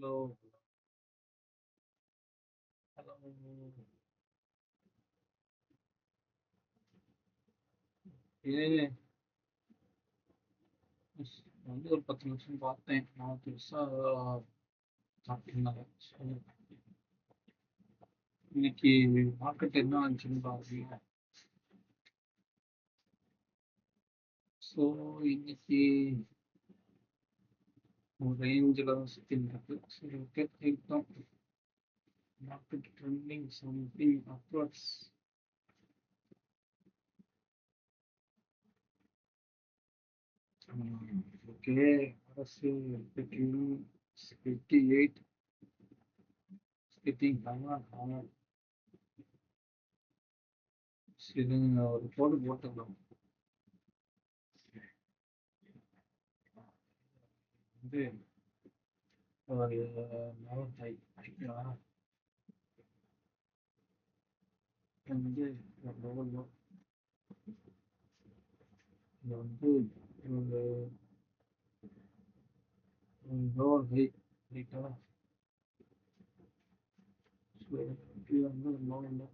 Hello, hello. ஏன் வந்து ஒரு 10 நிமிஷம் பார்த்தேன். நான் பெருசா சாப்பிட்டுருந்தாங்க. இன்னைக்கு மார்க்கெட் என்ன ஆச்சுன்னு பாருங்க. ஸோ இன்னைக்கு ஒரு ரேஞ்சில் தான் சுற்றின்னு இருக்கு. சரி, ஓகே, இருக்கட்டும். Market trending something upwards. Okay, அரசு 58 ஸ்கிட்டிங் ஹானர். சரி, ஒரு போட்டுக்கலாம். வந்து ஒரு நவத்தை வந்து லெவலில் இது வந்து ஒரு லோவர் ஹைட்டா. இது வந்து லோவில்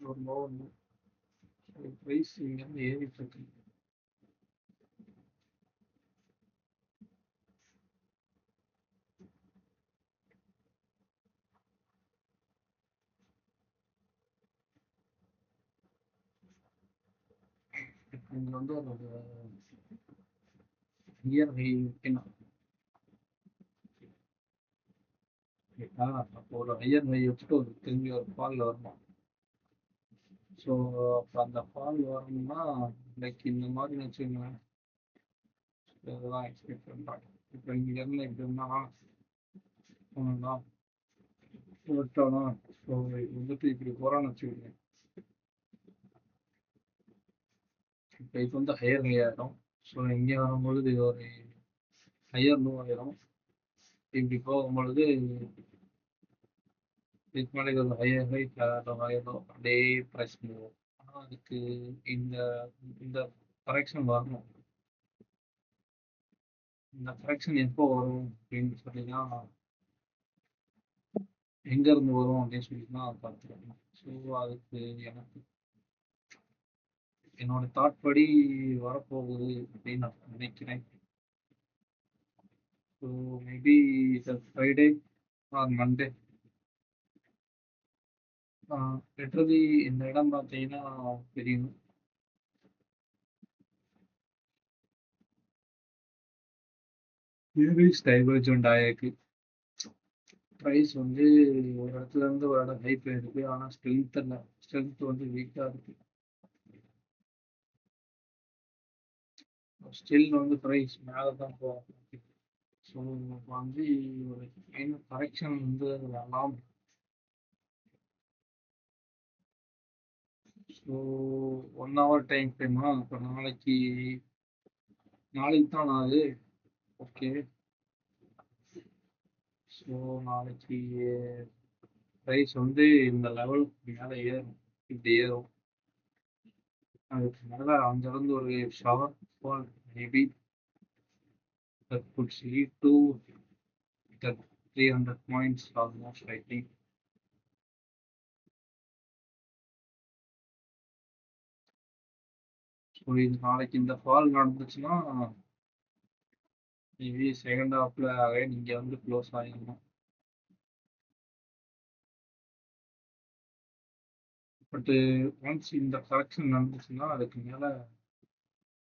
ஒரு லோவில் ப்ரைஸ் இங்கேருந்து ஏறிட்டு இருக்கு. இங்கே வந்து ஒரு இயர் ஹை வைக்கணும். அப்போ ஒரு ஹையர் ஹை வச்சுட்டு ஒரு திரும்பி ஒரு ஃபால் வரணும். ஸோ அப்போ அந்த ஃபால் வரணும்னா லைக் இந்த மாதிரி வச்சுக்கோங்களேன். இதெல்லாம் எக்ஸ்பெக்ட் பண்ணுறாங்க. இப்போ இங்கேருந்து எப்படின்னா ஒன்றுதான் விட்டோம். ஸோ வந்துட்டு இப்படி போகிறான்னு வச்சுக்கோங்க. இப்போ இது வந்து ஹையர் ஹை ஆகிடும். ஸோ இங்கே வரும்பொழுது இது ஒரு ஹையர் லோ ஆயிரும். இப்படி போகும்பொழுது இதுக்கு மேலே இது ஒரு ஹையர் ஹை ஹையர் லோ அப்படியே ப்ரைஸ் பண்ணுவோம். ஆனால் அதுக்கு இந்த இந்த கரெக்ஷன் வரணும். இந்த கரெக்ஷன் எப்போ வரும் அப்படின்னு சொல்லினா எங்கேருந்து வரும் அப்படின்னு சொல்லிட்டுனா பார்த்துக்கணும். ஸோ அதுக்கு எனக்கு என்னோட தாட் படி வரப்போகுது அப்படின்னு நான் நினைக்கிறேன். So maybe Friday or Monday. Literally இந்த இடம் பார்த்தீங்கன்னா தெரியும். இதுவே டைவர்ஜென்ட் ஆயிருக்கு. ப்ரைஸ் வந்து ஒரு இடத்துல இருந்து ஒரு இடம் ஹை போயிருக்கு. ஆனால் ஸ்ட்ரென்த் இல்லை, ஸ்ட்ரென்த் வந்து வீக்காக இருக்கு. ஸ்டில் வந்து ப்ரைஸ் மேலே தான் போகும். ஸோ இப்போ வந்து ஒரு கரெக்ஷன் வந்து வரலாம். ஸோ 1 hour டைம் ஃப்ரேமா இப்போ நாளைக்கு தான் ஆகுது. ஓகே, ஸோ நாளைக்கு ப்ரைஸ் வந்து இந்த லெவலுக்கு மேலே ஏறும். இப்படி ஏறும். அதுக்கு மேலே அங்கேருந்து ஒரு shower fall maybe that could lead to the 300 points almost, I think. So இது நாளைக்கு இந்த ஃபால் நடந்துச்சுன்னா மேபி செகண்ட் ஹாஃப்ல இங்கே வந்து க்ளோஸ் ஆகிடணும். பட்டு ஒன்ஸ் இந்த கரெக்ஷன் நடந்துச்சுன்னா அதுக்கு மேலே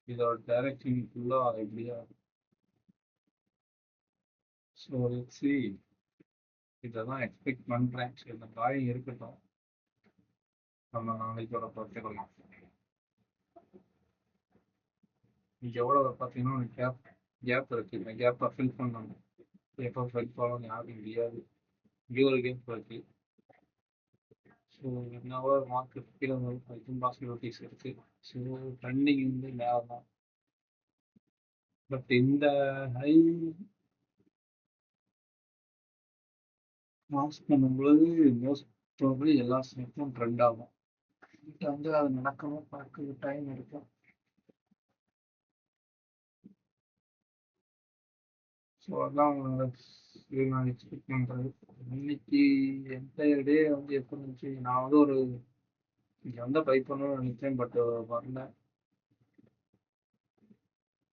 இதோட டைரக்ஷன் ஃபுல்லாக எப்படியா. ஸோ சி இதை தான் எக்ஸ்பெக்ட் பண்ணுறேன். ஸோ இந்த காயம் இருக்கட்டும், நம்ம நாளைக்கோட பார்த்துக்கலாம். இங்கே எவ்வளோ பார்த்தீங்கன்னா கேப் இருக்குது. இந்த கேப்பை ஃபில் பண்ணணும். எப்போ ஃபில் பண்ணணும் யாருக்கும் தெரியாது. இங்கே ஒரு கேப் இருக்கு. ஸோ என்னவோ மார்க்கெட் கீழே வரைக்கும் பாசிபிலிட்டிஸ் இருக்கு. ஸோ ட்ரெண்டிங் வந்து மேலே தான். பட் இந்த ஹை மாஸ் பண்ணும்பொழுது மோஸ்ட் ப்ராபப்ளி எல்லா ஸ்டாக்கும் ட்ரெண்ட் ஆகும். வந்து அது நடக்கவும் பார்க்க டைம் எடுக்கும். ஸோ அதான் இது நான் எக்ஸ்பெக்ட் பண்றது. இன்னைக்கு என்டையர் டே வந்து எப்படி இருந்துச்சு, நான் வந்து ஒரு இங்க வந்து பை பண்ணணும்னு நினைச்சேன், பட் வரல.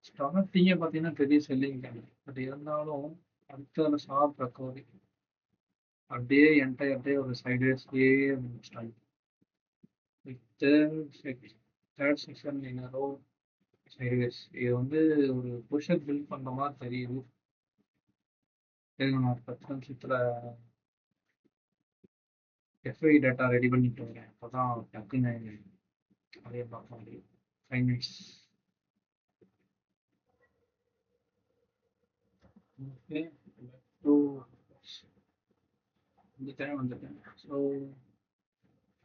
ஸ்டார்டிங்கே பார்த்தீங்கன்னா பெரிய செல்லிங் தான், பட் இருந்தாலும் அடுத்த ஷார்ப் ரெக்கவரி, அப்படியே என்டையர் டே ஒரு சைட்வேஸ்லயே முடிச்சிட்டாங்க. Third section in row sideways. இது வந்து ஒரு பொசிஷன் பில்ட் பண்ற மாதிரி தெரியுது. நான் 10 நிமிஷத்துல எஃப்ஐ டேட்டா ரெடி பண்ணிட்டு வரேன், அப்போதான் டக்குன்னு அதே பார்க்க முடியும். 5 மினிட்ஸ். ஓகே, ஸோ இந்த டைம் வந்துட்டேன். ஸோ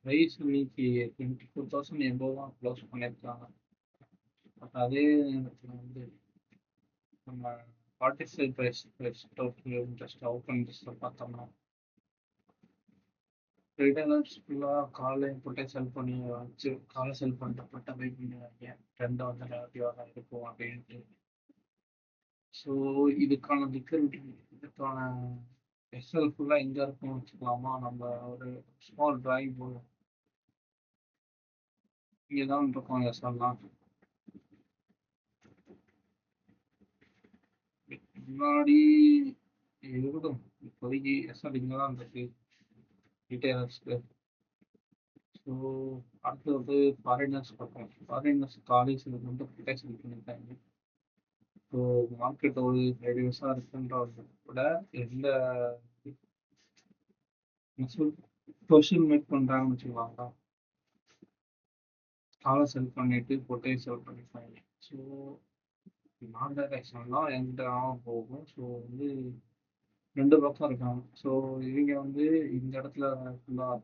ப்ரைஸ் இன்னைக்கு 24,000 எபோவ் தான் க்ளோஸ் பண்ணியிருக்காங்க. பட் அதே நேரத்தில் வந்து நம்ம பார்ட்டிசிபல் ப்ரைஸ் இன்ட்ரெஸ்ட் ஓப்பன் இன்ட்ரெஸ்ட்டில் பார்த்தோம்னா ரிட்டைலர்ஸ் ஃபுல்லாக காலை போட்டே செல் பண்ணி வச்சு, காலை செல் பண்ணிட்டு போட்டு பை பண்ணுவாங்க, ட்ரெண்டை வந்து நெகட்டிவாக தான் இருக்கும் அப்படின்ட்டு. ஸோ இதுக்கான லிக்விடிட்டி, இதுக்கான எஸ்எல் ஃபுல்லாக எங்கே இருக்கும்னு வச்சுக்கலாமா, நம்ம ஒரு ஸ்மால் டிராயிங் போடுவோம். இங்கே தான் இருக்கும் எஸ்எல்லாம். முன்னாடி இருக்கட்டும், இப்போதைக்கு எஸ்எல் இங்கே தான் இருக்கு ரீட்டைலர்ஸ்க்கு. ஸோ அடுத்து வந்து ஃபாரினர்ஸ் பார்ப்போம். ஃபாரினர்ஸ் காலேஜ் வந்து ப்ரொடெக்ஷன் பண்ணியிருக்காங்க. ஸோ மார்க்கெட் ஒரு 5 இயர்ஸாக இருக்குன்றத விட எந்த பொசிஷன் மேக் பண்ணுறாங்கன்னு வச்சுக்கோங்களா, காலை செல் பண்ணிட்டு பொட்டையை செல் பண்ணிப்பாங்க. ஸோ நான் டைரக்ஷன் தான் என்கிட்ட போகும். ஸோ வந்து 2 பக்கம் இருக்காங்க. ஸோ இவங்க வந்து இந்த இடத்துல ஃபுல்லாக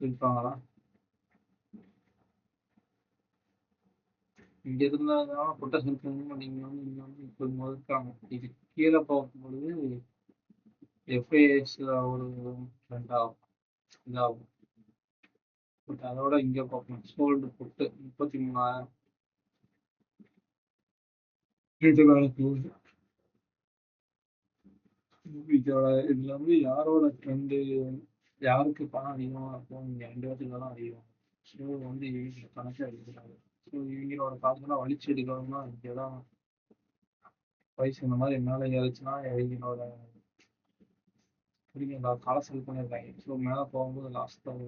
இருப்பாங்களா, இங்க இருந்தாதான் பொட்டை செல் பண்ணணும். நீங்கள் வந்து இங்கே வந்து இப்போ இருக்காங்க. இது கீழே போகும்பொழுது எஃப்ஐஎஸ் ஒரு 2 இதாகும். பட் அதோட இங்கே பார்க்கணும், சோல்டு புட்டு 33,000 போகுது. இதோட இதுல வந்து யாரோட ட்ரெண்டு, யாருக்கு பணம் அதிகமாக இருக்கும், இங்கே 2 பேர்த்துக்கு தான் அதிகம். ஸோ வந்து இவங்க கணக்கு எடுக்கிறாங்க. ஸோ இவங்களோட காசுலாம் வலிச்சு எடுக்கணும்னா இங்கே தான் வயசு இந்த மாதிரி மேலே ஏறிச்சுன்னா இவங்களோட புரியுங்களா, காலை செல் பண்ணியிருக்காங்க. ஸோ மேலே போகும்போது லாஸ்ட் தான்.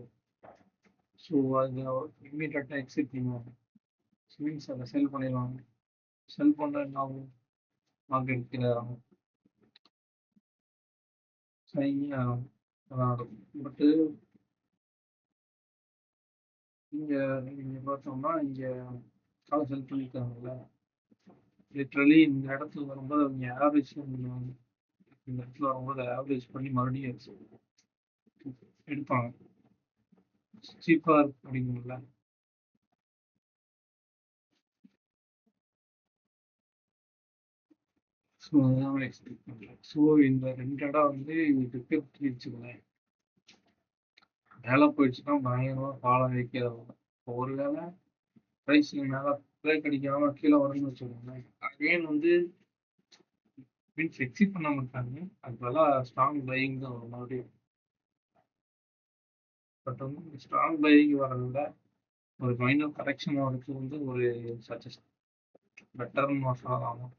ஸோ அது இம்மீடியட்டாக எக்ஸிட் பண்ணுவாங்க. மீன்ஸ் அதை செல் பண்ணிடுவாங்க. செல் பண்ண என்ன ஆகும், மார்க்கெட் கீழே இறங்கும், சரிங்க. பட்டு இங்கே நீங்கள் பார்த்தோம்னா இங்கே காலை செல் பண்ணியிருக்காங்கல்ல, லிட்ரலி இந்த இடத்துல வரும்போது அவங்க ஆவரேஜ் பண்ணுவாங்க. இந்த இடத்துல வரும்போது ஆவரேஜ் பண்ணி மறுபடியும் எடுப்பாங்க. சீப்பாக இருக்கு அப்படிங்கல. ஸோ அதான் எக்ஸ்பெக்ட் பண்ணுறேன். ஸோ இந்த 2 இடம் வந்து டிக்கெட் வச்சுக்கோங்களேன், மேலே போயிடுச்சுன்னா பயங்கரமாக பாலம் வைக்கிறது. இப்போ ஒரு வேளை ப்ரைஸ் மேலே பிரேக் அடிக்காம கீழே வரும்னு வச்சுக்கோங்களேன், அகைன் வந்து மீன்ஸ் எக்ஸிட் பண்ண மாட்டாங்க, அது பதிலாக ஸ்ட்ராங் பையிங் தான் வரும் மறுபடியும். பட் வந்து ஸ்ட்ராங் பையிங் வரதை விட ஒரு மைனர் கரெக்ஷன் வரதுக்கு வந்து ஒரு சஜஸ்ட் பெட்டர்னு சொல்லலாம்.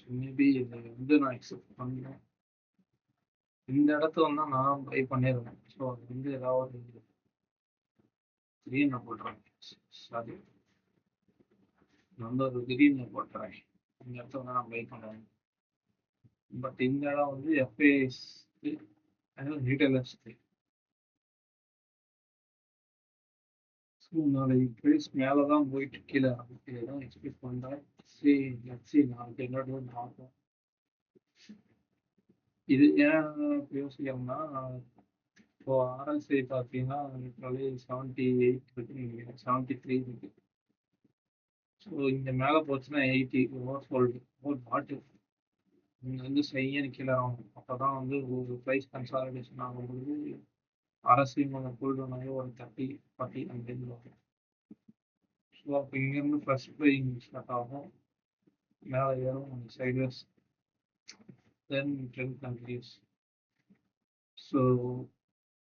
மேபி இதை வந்து நான் எக்ஸெப்ட் பண்ணேன். இந்த இடத்துல வந்து நான் பை பண்ணிடுவேன். ஸோ அது வந்து ஏதாவது கிரீனை போட்டுறேன். சாரி, நான் வந்து ஒரு கிரீனை போட்டுறேன். இந்த இடத்துல வந்து நான் பை பண்ணுறேன். பட் இந்த இடம் வந்து எஃப்ஏஎஸ் ரீட்டைலர்ஸ்க்கு. ஸோ நாளைக்கு ப்ரைஸ் மேலே தான் போயிட்டு கீழே தான் எக்ஸ்பெக்ட் பண்ணுறேன். சரி லட்சி நாளைக்கு என்னோட பார்ப்போம். இது ஏன் யோசிக்கிறோம்னா, இப்போ ஆர்எஸ்ஐ பார்த்தீங்கன்னா லிட்ரலி 78 இருக்கு, 73 இருக்கு. ஸோ இங்கே மேலே போச்சுன்னா 80 ஓவர் சோல்டு, ஓவர் பாட்டில் நீங்க வந்து செய்யன்னு கீழ இறங்கணும். அப்பதான் வந்து ஒரு பிரைஸ் கன்சாலிடேஷன் ஆகும்போது அரசையும் கொஞ்சம் கூடுதலாக ஒரு 30, 40 அந்த ரேஞ்சில் வரும். ஸோ அப்போ இங்கேருந்து ஃபர்ஸ்ட் பையிங் ஸ்டார்ட் ஆகும். மேலே ஏறும் சைட்வேஸ், தென் ட்ரெண்ட் கண்ட்ரீஸ். ஸோ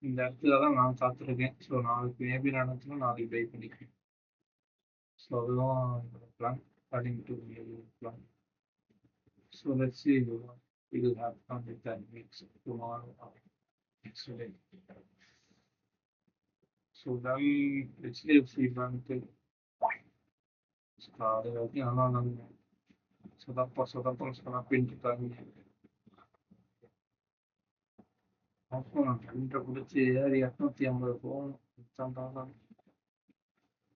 இந்த இடத்துல தான் நான் காத்திருக்கேன். ஸோ நாளைக்கு மேபி நடந்துச்சுன்னா நாளைக்கு பை பண்ணிக்கிறேன். ஸோ அதுதான் என்னோட plan according to plan. So let's see we will have fun with that next tomorrow or next day. So then HDFC பேங்க்கு அது வரைக்கும் நல்லா இருந்தாங்க. சொதப்பின்னு இருக்காங்க. அப்போ நான் ட்ரெண்டை பிடிச்சி ஏறி 850 போகணும்.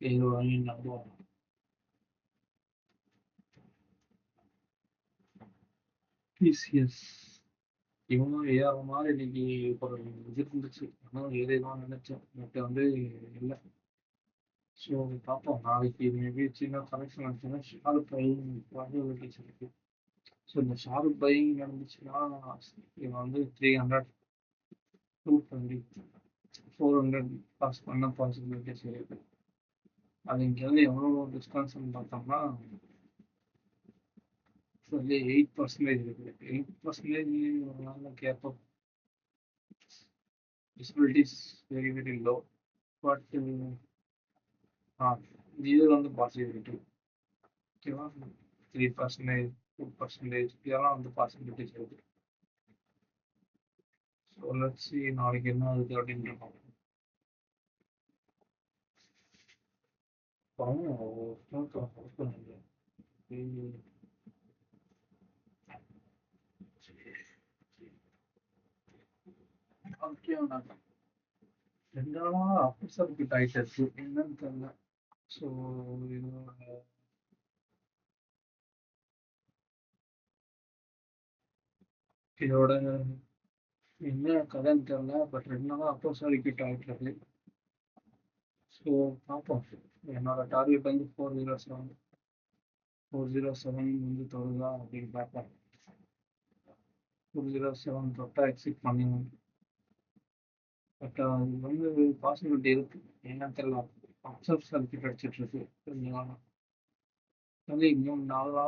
இது வாங்கி நம்புவோம். டிசிஎஸ் இவனும் ஏற மாதிரி இன்னைக்கு ஒரு இது இருந்துச்சு. ஆனால் ஏறிடுவான்னு நினைச்சேன், பட் வந்து இல்லை. ஸோ பார்ப்போம் நாளைக்கு மேபி சின்ன கனெக்ஷன் ஆச்சுன்னா ஷாருக் பையிங் பாசிபிலிட்டிஸ் இருக்கு. ஸோ இந்த ஷாருக் பையிங் நடந்துச்சுன்னா இவன் வந்து 300, 220, 400 பாஸ் பண்ண பாசிபிலிட்டிஸ் இருக்கு. அது இங்கேருந்து எவ்வளோ டிஸ்டன்ஸ்னு பார்த்தோம்னா சொல்லி 8% இருக்குது. 8% ஒரு நாளில் கேட்போம். Visibilities very very low. But இது வந்து பாசிபிலிட்டி ஓகேவா. 3%, 2% இதெல்லாம் வந்து பாசிபிலிட்டிஸ் இருக்கு. ஸோ லெட்ஸ் see நாளைக்கு என்ன ஆகுது அப்படின்ற பார்ப்போம். ரெண்டு நாளா அப்பர் கிட்ட ஆயிட்டு இருக்கு, என்னன்னு தெரியல. ஸோ இதோட என்ன கதைன்னு தெரியல, பட் 2 நாளா அப்பர் சர்க்கியூட் ஆயிட்டு இருக்கு. ஸோ பார்ப்போம். என்னோட டார்கெட் வந்து 407 வந்து தொடுதா அப்படின்னு பார்ப்போம். 407 தொட்டா எக்ஸிட் பண்ணிடணும். பட் அது வந்து பாசிபிலிட்டி இருக்கு, என்னன்னு தெரியல. அப்சர்வ் சர்க்கியூட் அடிச்சிட்டு இருக்கு கொஞ்ச நாளா. வந்து இன்னும் 4 நாளா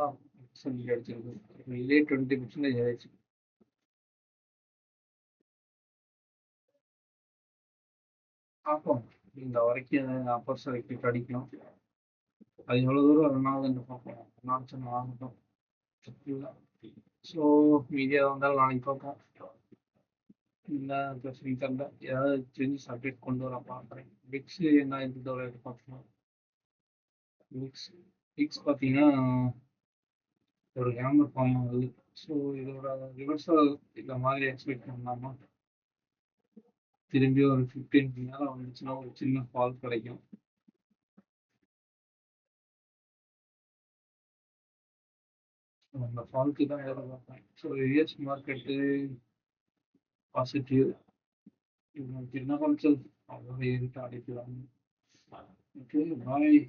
சர்க்கியூட் அடிச்சிருக்கு. இதே 20% ஆயிடுச்சு. பார்ப்போம். இந்த வரைக்கும் அப்பர் சர்க்கியூட் அடிக்கணும். அது எவ்வளோ தூரம் ரன் ஆகுதுன்னு பார்ப்போம். ரன் ஆகட்டும். ஸோ மீடியா வந்தாலும் நாளைக்கு பார்ப்போம். இல்லை பிரச்சனை தெரியல, ஏதாவது சேஞ்சஸ் அப்டேட் கொண்டு வர பார்க்குறேன். விக்ஸ் என்ன இதோட பார்க்கணும். விக்ஸ் பார்த்தீங்கன்னா ஒரு ஹேமர் ஃபார்ம் ஆகுது. ஸோ இதோட ரிவர்சல் இந்த மாதிரி எக்ஸ்பெக்ட் பண்ணலாமா. திரும்பி ஒரு 15 நேரம் வந்துச்சுன்னா ஒரு சின்ன ஃபால் கிடைக்கும். அந்த ஃபால்க்கு தான் ஏற பார்ப்பேன். So US market positive. சின்ன கொஞ்சம் அவ்வளோ ஏறிட்டு அடிக்கிறாங்க. Okay bye.